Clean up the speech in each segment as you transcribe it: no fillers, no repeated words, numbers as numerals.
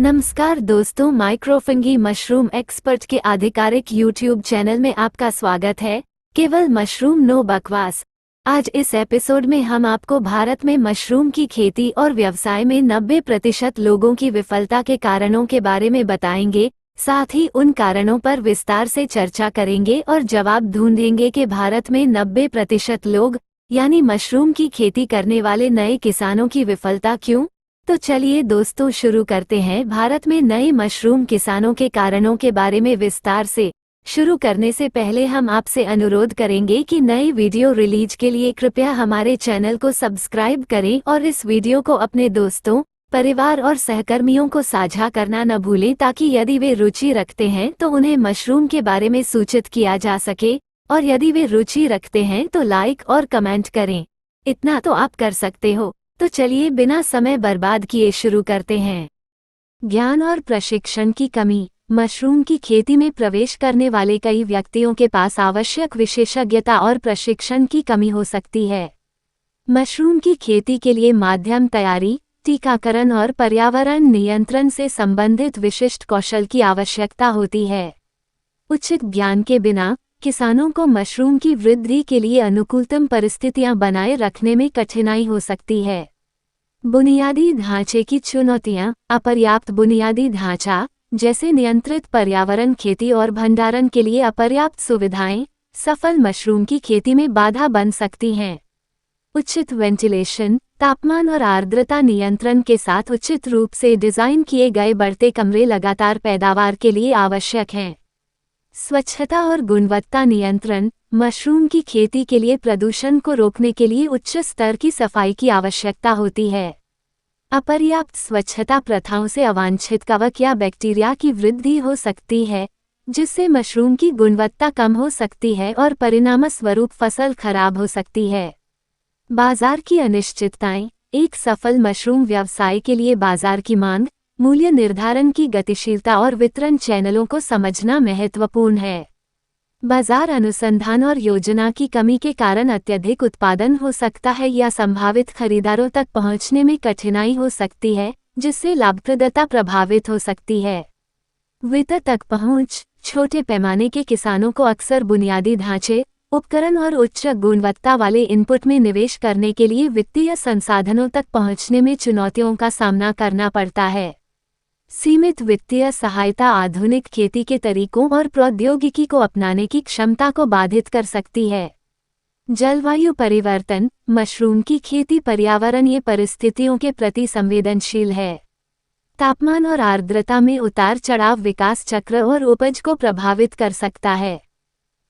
नमस्कार दोस्तों, माइक्रोफंगी mushroom expert के आधिकारिक यूट्यूब चैनल में आपका स्वागत है। केवल मशरूम, नो बकवास। आज इस एपिसोड में हम आपको भारत में मशरूम की खेती और व्यवसाय में 90% लोगों की विफलता के कारणों के बारे में बताएंगे। साथ ही उन कारणों पर विस्तार से चर्चा करेंगे और जवाब ढूंढेंगे कि भारत में 90% लोग यानी मशरूम की खेती करने वाले नए किसानों की विफलता क्यों। तो चलिए दोस्तों, शुरू करते हैं। भारत में नए मशरूम किसानों के कारणों के बारे में विस्तार से शुरू करने से पहले हम आपसे अनुरोध करेंगे कि नई वीडियो रिलीज के लिए कृपया हमारे चैनल को सब्सक्राइब करें और इस वीडियो को अपने दोस्तों, परिवार और सहकर्मियों को साझा करना न भूलें, ताकि यदि वे रुचि रखते हैं तो उन्हें मशरूम के बारे में सूचित किया जा सके, और यदि वे रुचि रखते हैं तो लाइक और कमेंट करें। इतना तो आप कर सकते हो। तो चलिए बिना समय बर्बाद किए शुरू करते हैं। ज्ञान और प्रशिक्षण की कमी। मशरूम की खेती में प्रवेश करने वाले कई व्यक्तियों के पास आवश्यक विशेषज्ञता और प्रशिक्षण की कमी हो सकती है। मशरूम की खेती के लिए माध्यम तैयारी, टीकाकरण और पर्यावरण नियंत्रण से संबंधित विशिष्ट कौशल की आवश्यकता होती है। उचित ज्ञान के बिना किसानों को मशरूम की वृद्धि के लिए अनुकूलतम परिस्थितियां बनाए रखने में कठिनाई हो सकती है। बुनियादी ढांचे की चुनौतियां। अपर्याप्त बुनियादी ढांचा, जैसे नियंत्रित पर्यावरण, खेती और भंडारण के लिए अपर्याप्त सुविधाएं, सफल मशरूम की खेती में बाधा बन सकती हैं। उचित वेंटिलेशन, तापमान और आर्द्रता नियंत्रण के साथ उचित रूप से डिजाइन किए गए बढ़ते कमरे लगातार पैदावार के लिए आवश्यक हैं। स्वच्छता और गुणवत्ता नियंत्रण। मशरूम की खेती के लिए प्रदूषण को रोकने के लिए उच्च स्तर की सफाई की आवश्यकता होती है। अपर्याप्त स्वच्छता प्रथाओं से अवांछित कवक या बैक्टीरिया की वृद्धि हो सकती है, जिससे मशरूम की गुणवत्ता कम हो सकती है और परिणामस्वरूप फसल खराब हो सकती है। बाजार की अनिश्चितताएं। एक सफल मशरूम व्यवसाय के लिए बाजार की मांग, मूल्य निर्धारण की गतिशीलता और वितरण चैनलों को समझना महत्वपूर्ण है। बाजार अनुसंधान और योजना की कमी के कारण अत्यधिक उत्पादन हो सकता है या संभावित खरीदारों तक पहुंचने में कठिनाई हो सकती है, जिससे लाभप्रदता प्रभावित हो सकती है। वित्त तक पहुंच। छोटे पैमाने के किसानों को अक्सर बुनियादी ढांचे, उपकरण और उच्च गुणवत्ता वाले इनपुट में निवेश करने के लिए वित्तीय संसाधनों तक पहुंचने में चुनौतियों का सामना करना पड़ता है। सीमित वित्तीय सहायता आधुनिक खेती के तरीकों और प्रौद्योगिकी को अपनाने की क्षमता को बाधित कर सकती है। जलवायु परिवर्तन। मशरूम की खेती पर्यावरणीय परिस्थितियों के प्रति संवेदनशील है। तापमान और आर्द्रता में उतार चढ़ाव विकास चक्र और उपज को प्रभावित कर सकता है।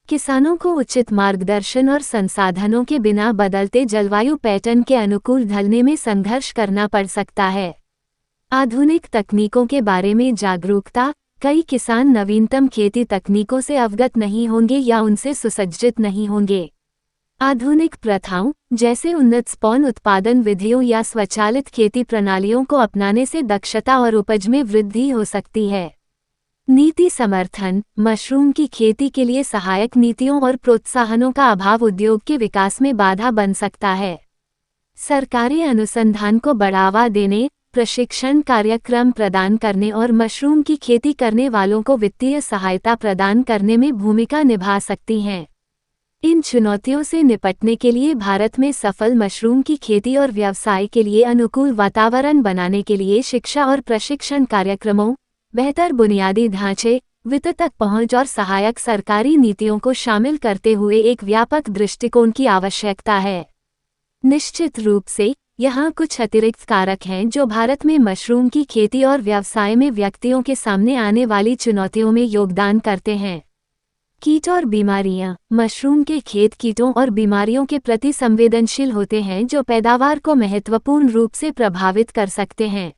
किसानों को उचित मार्गदर्शन और संसाधनों के बिना बदलते जलवायु पैटर्न के अनुकूल ढलने में संघर्ष करना पड़ सकता है। आधुनिक तकनीकों के बारे में जागरूकता। कई किसान नवीनतम खेती तकनीकों से अवगत नहीं होंगे या उनसे सुसज्जित नहीं होंगे। आधुनिक प्रथाओं, जैसे उन्नत स्पॉन उत्पादन विधियों या स्वचालित खेती प्रणालियों को अपनाने से दक्षता और उपज में वृद्धि हो सकती है। नीति समर्थन। मशरूम की खेती के लिए सहायक नीतियों और प्रोत्साहनों का अभाव उद्योग के विकास में बाधा बन सकता है। सरकारी अनुसंधान को बढ़ावा देने, प्रशिक्षण कार्यक्रम प्रदान करने और मशरूम की खेती करने वालों को वित्तीय सहायता प्रदान करने में भूमिका निभा सकती हैं। इन चुनौतियों से निपटने के लिए भारत में सफल मशरूम की खेती और व्यवसाय के लिए अनुकूल वातावरण बनाने के लिए शिक्षा और प्रशिक्षण कार्यक्रमों, बेहतर बुनियादी ढांचे, वित्त तक पहुंच और सहायक सरकारी नीतियों को शामिल करते हुए एक व्यापक दृष्टिकोण की आवश्यकता है। निश्चित रूप से यहाँ कुछ अतिरिक्त कारक हैं जो भारत में मशरूम की खेती और व्यवसाय में व्यक्तियों के सामने आने वाली चुनौतियों में योगदान करते हैं। कीट और बीमारियाँ। मशरूम के खेत कीटों और बीमारियों के प्रति संवेदनशील होते हैं, जो पैदावार को महत्वपूर्ण रूप से प्रभावित कर सकते हैं।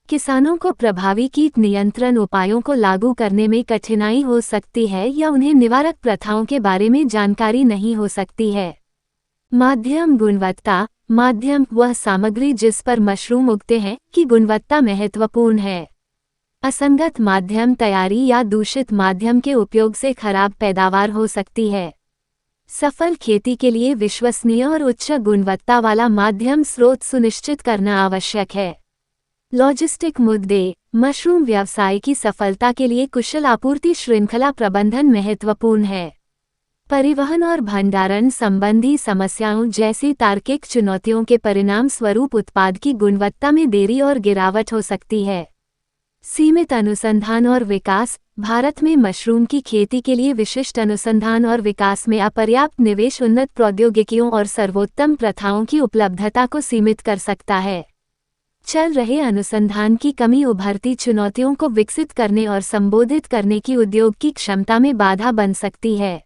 किसानों को प्रभावी कीट नियंत्रण उपायों को लागू करने में कठिनाई हो सकती है या उन्हें निवारक प्रथाओं के बारे में जानकारी नहीं हो सकती है। माध्यम गुणवत्ता। माध्यम वह सामग्री जिस पर मशरूम उगते हैं की गुणवत्ता महत्वपूर्ण है। असंगत माध्यम तैयारी या दूषित माध्यम के उपयोग से खराब पैदावार हो सकती है। सफल खेती के लिए विश्वसनीय और उच्च गुणवत्ता वाला माध्यम स्रोत सुनिश्चित करना आवश्यक है। लॉजिस्टिक मुद्दे। मशरूम व्यवसाय की सफलता के लिए कुशल आपूर्ति श्रृंखला प्रबंधन महत्वपूर्ण है। परिवहन और भंडारण संबंधी समस्याओं जैसी तार्किक चुनौतियों के परिणाम स्वरूप उत्पाद की गुणवत्ता में देरी और गिरावट हो सकती है। सीमित अनुसंधान और विकास। भारत में मशरूम की खेती के लिए विशिष्ट अनुसंधान और विकास में अपर्याप्त निवेश उन्नत प्रौद्योगिकियों और सर्वोत्तम प्रथाओं की उपलब्धता को सीमित कर सकता है। चल रहे अनुसंधान की कमी उभरती चुनौतियों को विकसित करने और संबोधित करने की उद्योग की क्षमता में बाधा बन सकती है।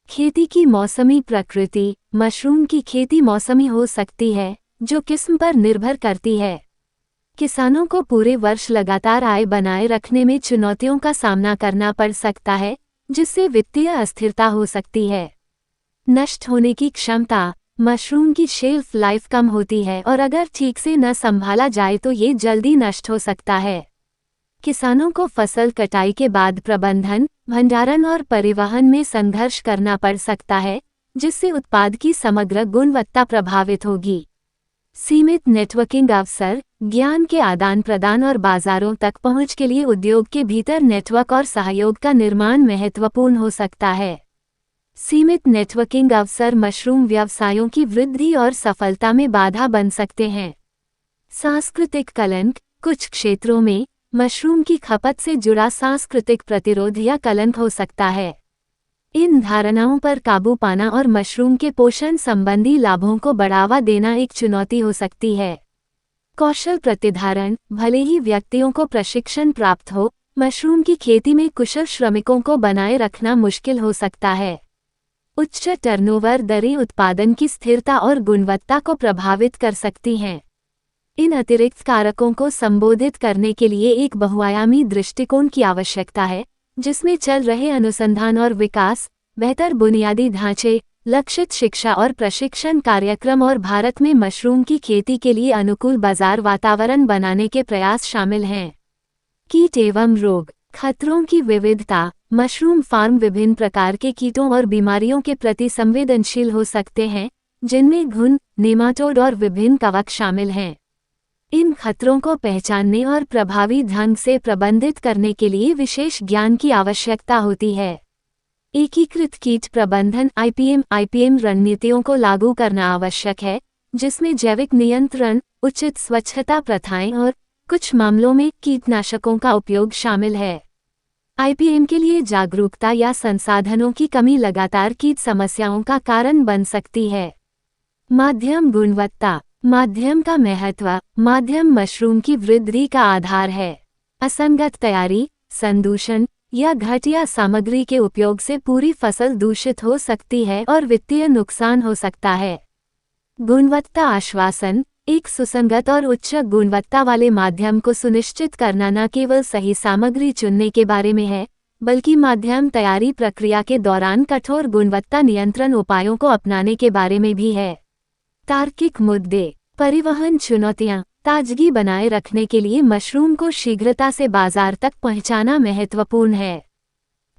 खेती की मौसमी प्रकृति। मशरूम की खेती मौसमी हो सकती है, जो किस्म पर निर्भर करती है। किसानों को पूरे वर्ष लगातार आय बनाए रखने में चुनौतियों का सामना करना पड़ सकता है, जिससे वित्तीय अस्थिरता हो सकती है। नष्ट होने की क्षमता। मशरूम की शेल्फ लाइफ कम होती है और अगर ठीक से न संभाला जाए तो ये जल्दी नष्ट हो सकता है। किसानों को फसल कटाई के बाद प्रबंधन, भंडारण और परिवहन में संघर्ष करना पड़ सकता है, जिससे उत्पाद की समग्र गुणवत्ता प्रभावित होगी। सीमित नेटवर्किंग अवसर। ज्ञान के आदान प्रदान और बाजारों तक पहुंच के लिए उद्योग के भीतर नेटवर्क और सहयोग का निर्माण महत्वपूर्ण हो सकता है। सीमित नेटवर्किंग अवसर मशरूम व्यवसायों की वृद्धि और सफलता में बाधा बन सकते हैं। सांस्कृतिक कलंक। कुछ क्षेत्रों में मशरूम की खपत से जुड़ा सांस्कृतिक प्रतिरोध या कलंक हो सकता है। इन धारणाओं पर काबू पाना और मशरूम के पोषण संबंधी लाभों को बढ़ावा देना एक चुनौती हो सकती है। कौशल प्रतिधारण। भले ही व्यक्तियों को प्रशिक्षण प्राप्त हो, मशरूम की खेती में कुशल श्रमिकों को बनाए रखना मुश्किल हो सकता है। उच्च टर्नओवर दरें उत्पादन की स्थिरता और गुणवत्ता को प्रभावित कर सकती हैं। इन अतिरिक्त कारकों को संबोधित करने के लिए एक बहुआयामी दृष्टिकोण की आवश्यकता है, जिसमें चल रहे अनुसंधान और विकास, बेहतर बुनियादी ढांचे, लक्षित शिक्षा और प्रशिक्षण कार्यक्रम और भारत में मशरूम की खेती के लिए अनुकूल बाजार वातावरण बनाने के प्रयास शामिल हैं। कीट एवं रोग। खतरों की विविधता। मशरूम फार्म विभिन्न प्रकार के कीटों और बीमारियों के प्रति संवेदनशील हो सकते हैं, जिनमें घुन, नेमाटोड और विभिन्न कवक शामिल हैं। इन खतरों को पहचानने और प्रभावी ढंग से प्रबंधित करने के लिए विशेष ज्ञान की आवश्यकता होती है। एकीकृत कीट प्रबंधन आईपीएम रणनीतियों को लागू करना आवश्यक है, जिसमें जैविक नियंत्रण, उचित स्वच्छता प्रथाएं और कुछ मामलों में कीटनाशकों का उपयोग शामिल है। आईपीएम के लिए जागरूकता या संसाधनों की कमी लगातार कीट समस्याओं का कारण बन सकती है। माध्यम गुणवत्ता। माध्यम का महत्व। माध्यम मशरूम की वृद्धि का आधार है। असंगत तैयारी, संदूषण या घटिया सामग्री के उपयोग से पूरी फसल दूषित हो सकती है और वित्तीय नुकसान हो सकता है। गुणवत्ता आश्वासन। एक सुसंगत और उच्च गुणवत्ता वाले माध्यम को सुनिश्चित करना न केवल सही सामग्री चुनने के बारे में है, बल्कि माध्यम तैयारी प्रक्रिया के दौरान कठोर गुणवत्ता नियंत्रण उपायों को अपनाने के बारे में भी है। तार्किक मुद्दे। परिवहन चुनौतियां। ताजगी बनाए रखने के लिए मशरूम को शीघ्रता से बाजार तक पहुंचाना महत्वपूर्ण है।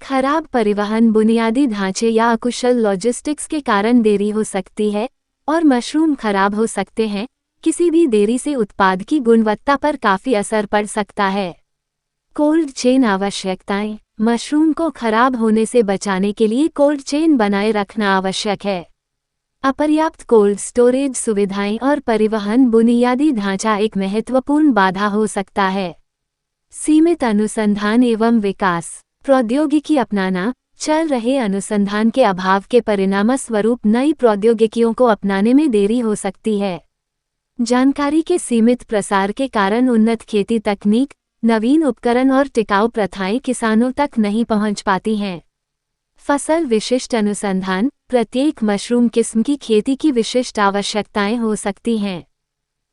खराब परिवहन, बुनियादी ढांचे या अकुशल लॉजिस्टिक्स के कारण देरी हो सकती है और मशरूम खराब हो सकते हैं। किसी भी देरी से उत्पाद की गुणवत्ता पर काफी असर पड़ सकता है। कोल्ड चेन आवश्यकताएं। मशरूम को खराब होने से बचाने के लिए कोल्ड चेन बनाए रखना आवश्यक है। अपर्याप्त कोल्ड स्टोरेज सुविधाएं और परिवहन बुनियादी ढांचा एक महत्वपूर्ण बाधा हो सकता है। सीमित अनुसंधान एवं विकास। प्रौद्योगिकी अपनाना। चल रहे अनुसंधान के अभाव के परिणामस्वरूप नई प्रौद्योगिकियों को अपनाने में देरी हो सकती है। जानकारी के सीमित प्रसार के कारण उन्नत खेती तकनीक, नवीन उपकरण और टिकाऊ प्रथाएं किसानों तक नहीं पहुंच पाती हैं। फसल विशिष्ट अनुसंधान। प्रत्येक मशरूम किस्म की खेती की विशिष्ट आवश्यकताएं हो सकती हैं।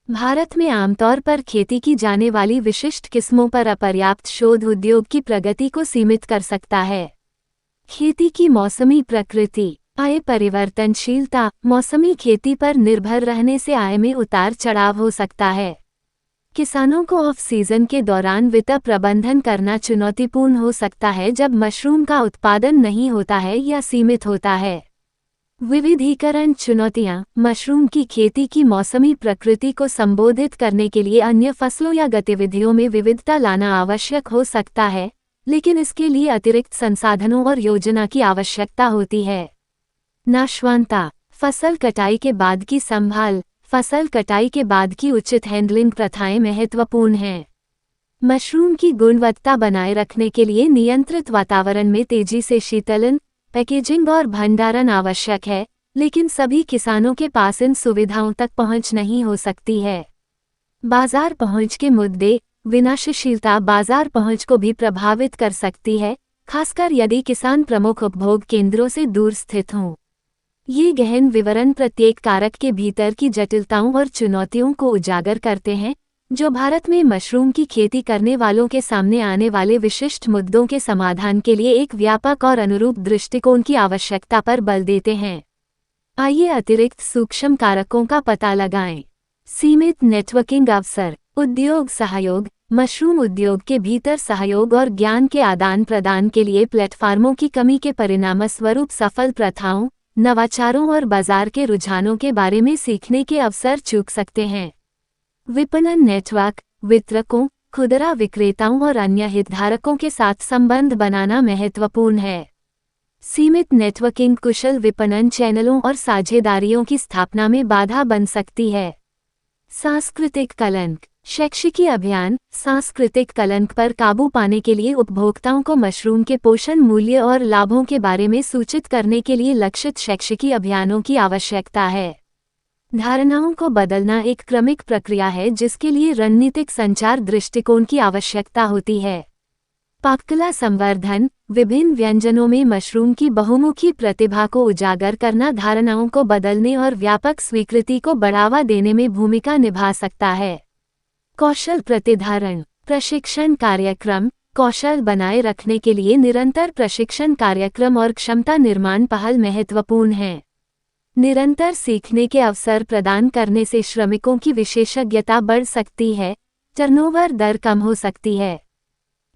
भारत में आमतौर पर खेती की जाने वाली विशिष्ट किस्मों पर अपर्याप्त शोध उद्योग की प्रगति को सीमित कर सकता है। खेती की मौसमी प्रकृति। आय परिवर्तनशीलता। मौसमी खेती पर निर्भर रहने से आय में उतार चढ़ाव हो सकता है। किसानों को ऑफ सीजन के दौरान वित्त प्रबंधन करना चुनौतीपूर्ण हो सकता है जब मशरूम का उत्पादन नहीं होता है या सीमित होता है। विविधीकरण चुनौतियां। मशरूम की खेती की मौसमी प्रकृति को संबोधित करने के लिए अन्य फसलों या गतिविधियों में विविधता लाना आवश्यक हो सकता है, लेकिन इसके लिए अतिरिक्त संसाधनों और योजना की आवश्यकता होती है। नाशवानता। फसल कटाई के बाद की संभाल। फसल कटाई के बाद की उचित हैंडलिंग प्रथाएं महत्वपूर्ण हैं। मशरूम की गुणवत्ता बनाए रखने के लिए नियंत्रित वातावरण में तेजी से शीतलन, पैकेजिंग और भंडारण आवश्यक है, लेकिन सभी किसानों के पास इन सुविधाओं तक पहुंच नहीं हो सकती है। बाजार पहुंच के मुद्दे। विनाशशीलता बाजार पहुंच को भी प्रभावित कर सकती है, खासकर यदि किसान प्रमुख उपभोग केंद्रों से दूर स्थित हों। ये गहन विवरण प्रत्येक कारक के भीतर की जटिलताओं और चुनौतियों को उजागर करते हैं, जो भारत में मशरूम की खेती करने वालों के सामने आने वाले विशिष्ट मुद्दों के समाधान के लिए एक व्यापक और अनुरूप दृष्टिकोण की आवश्यकता पर बल देते हैं। आइए अतिरिक्त सूक्ष्म कारकों का पता लगाएं। सीमित नेटवर्किंग अवसर। उद्योग सहयोग। मशरूम उद्योग के भीतर सहयोग और ज्ञान के आदान प्रदान के लिए प्लेटफार्मों की कमी के परिणामस्वरूप सफल प्रथाओं, नवाचारों और बाजार के रुझानों के बारे में सीखने के अवसर चूक सकते हैं। विपणन नेटवर्क। वितरकों, खुदरा विक्रेताओं और अन्य हितधारकों के साथ संबंध बनाना महत्वपूर्ण है। सीमित नेटवर्किंग कुशल विपणन चैनलों और साझेदारियों की स्थापना में बाधा बन सकती है। सांस्कृतिक कलंक। शैक्षिकी अभियान। सांस्कृतिक कलंक पर काबू पाने के लिए उपभोक्ताओं को मशरूम के पोषण मूल्य और लाभों के बारे में सूचित करने के लिए लक्षित शैक्षिकी अभियानों की आवश्यकता है। धारणाओं को बदलना एक क्रमिक प्रक्रिया है जिसके लिए रणनीतिक संचार दृष्टिकोण की आवश्यकता होती है। पाककला संवर्धन। विभिन्न व्यंजनों में मशरूम की बहुमुखी प्रतिभा को उजागर करना धारणाओं को बदलने और व्यापक स्वीकृति को बढ़ावा देने में भूमिका निभा सकता है। कौशल प्रतिधारण। प्रशिक्षण कार्यक्रम। कौशल बनाए रखने के लिए निरंतर प्रशिक्षण कार्यक्रम और क्षमता निर्माण पहल महत्वपूर्ण हैं। निरंतर सीखने के अवसर प्रदान करने से श्रमिकों की विशेषज्ञता बढ़ सकती है, टर्नओवर दर कम हो सकती है।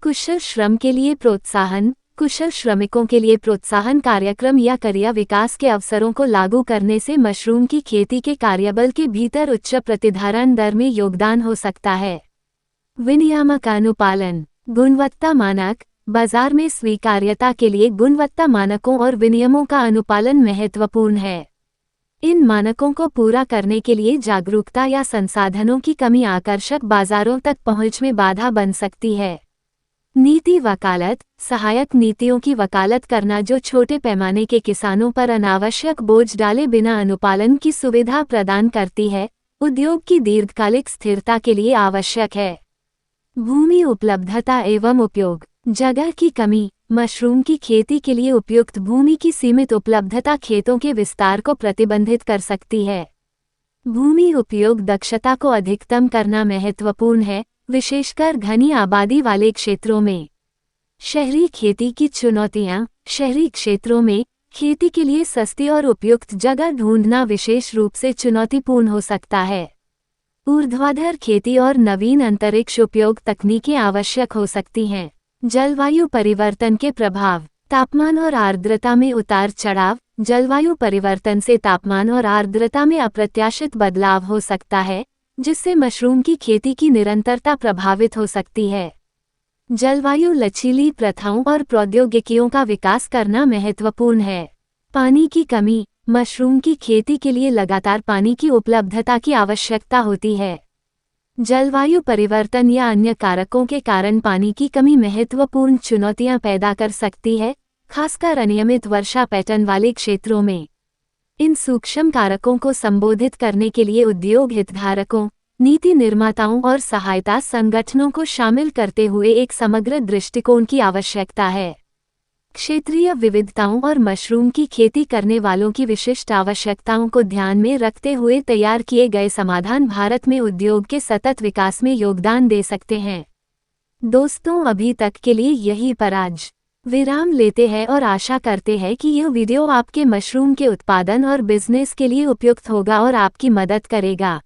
कुशल श्रम के लिए प्रोत्साहन। कुशल श्रमिकों के लिए प्रोत्साहन कार्यक्रम या करियर विकास के अवसरों को लागू करने से मशरूम की खेती के कार्यबल के भीतर उच्च प्रतिधारण दर में योगदान हो सकता है। विनियामक अनुपालन। गुणवत्ता मानक। बाजार में स्वीकार्यता के लिए गुणवत्ता मानकों और विनियमों का अनुपालन महत्वपूर्ण है। इन मानकों को पूरा करने के लिए जागरूकता या संसाधनों की कमी आकर्षक बाजारों तक पहुंच में बाधा बन सकती है। नीति वकालत। सहायक नीतियों की वकालत करना जो छोटे पैमाने के किसानों पर अनावश्यक बोझ डाले बिना अनुपालन की सुविधा प्रदान करती है, उद्योग की दीर्घकालिक स्थिरता के लिए आवश्यक है। भूमि उपलब्धता एवं उपयोग। जगह की कमी। मशरूम की खेती के लिए उपयुक्त भूमि की सीमित उपलब्धता खेतों के विस्तार को प्रतिबंधित कर सकती है। भूमि उपयोग दक्षता को अधिकतम करना महत्वपूर्ण है, विशेषकर घनी आबादी वाले क्षेत्रों में। शहरी खेती की चुनौतियां। शहरी क्षेत्रों में खेती के लिए सस्ती और उपयुक्त जगह ढूंढना विशेष रूप से चुनौतीपूर्ण हो सकता है। ऊर्ध्वाधर खेती और नवीन अंतरिक्ष उपयोग तकनीकें आवश्यक हो सकती हैं। जलवायु परिवर्तन के प्रभाव। तापमान और आर्द्रता में उतार चढ़ाव। जलवायु परिवर्तन से तापमान और आर्द्रता में अप्रत्याशित बदलाव हो सकता है, जिससे मशरूम की खेती की निरंतरता प्रभावित हो सकती है। जलवायु लचीली प्रथाओं और प्रौद्योगिकियों का विकास करना महत्वपूर्ण है। पानी की कमी। मशरूम की खेती के लिए लगातार पानी की उपलब्धता की आवश्यकता होती है। जलवायु परिवर्तन या अन्य कारकों के कारण पानी की कमी महत्वपूर्ण चुनौतियां पैदा कर सकती है, खासकर अनियमित वर्षा पैटर्न वाले क्षेत्रों में। इन सूक्ष्म कारकों को संबोधित करने के लिए उद्योग हितधारकों, नीति निर्माताओं और सहायता संगठनों को शामिल करते हुए एक समग्र दृष्टिकोण की आवश्यकता है। क्षेत्रीय विविधताओं और मशरूम की खेती करने वालों की विशिष्ट आवश्यकताओं को ध्यान में रखते हुए तैयार किए गए समाधान भारत में उद्योग के सतत विकास में योगदान दे सकते हैं। दोस्तों, अभी तक के लिए यही पर आज विराम लेते हैं और आशा करते हैं कि यह वीडियो आपके मशरूम के उत्पादन और बिजनेस के लिए उपयुक्त होगा और आपकी मदद करेगा।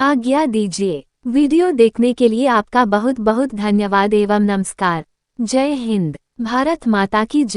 आज्ञा दीजिए। वीडियो देखने के लिए आपका बहुत बहुत धन्यवाद एवं नमस्कार। जय हिंद। भारत माता की जय।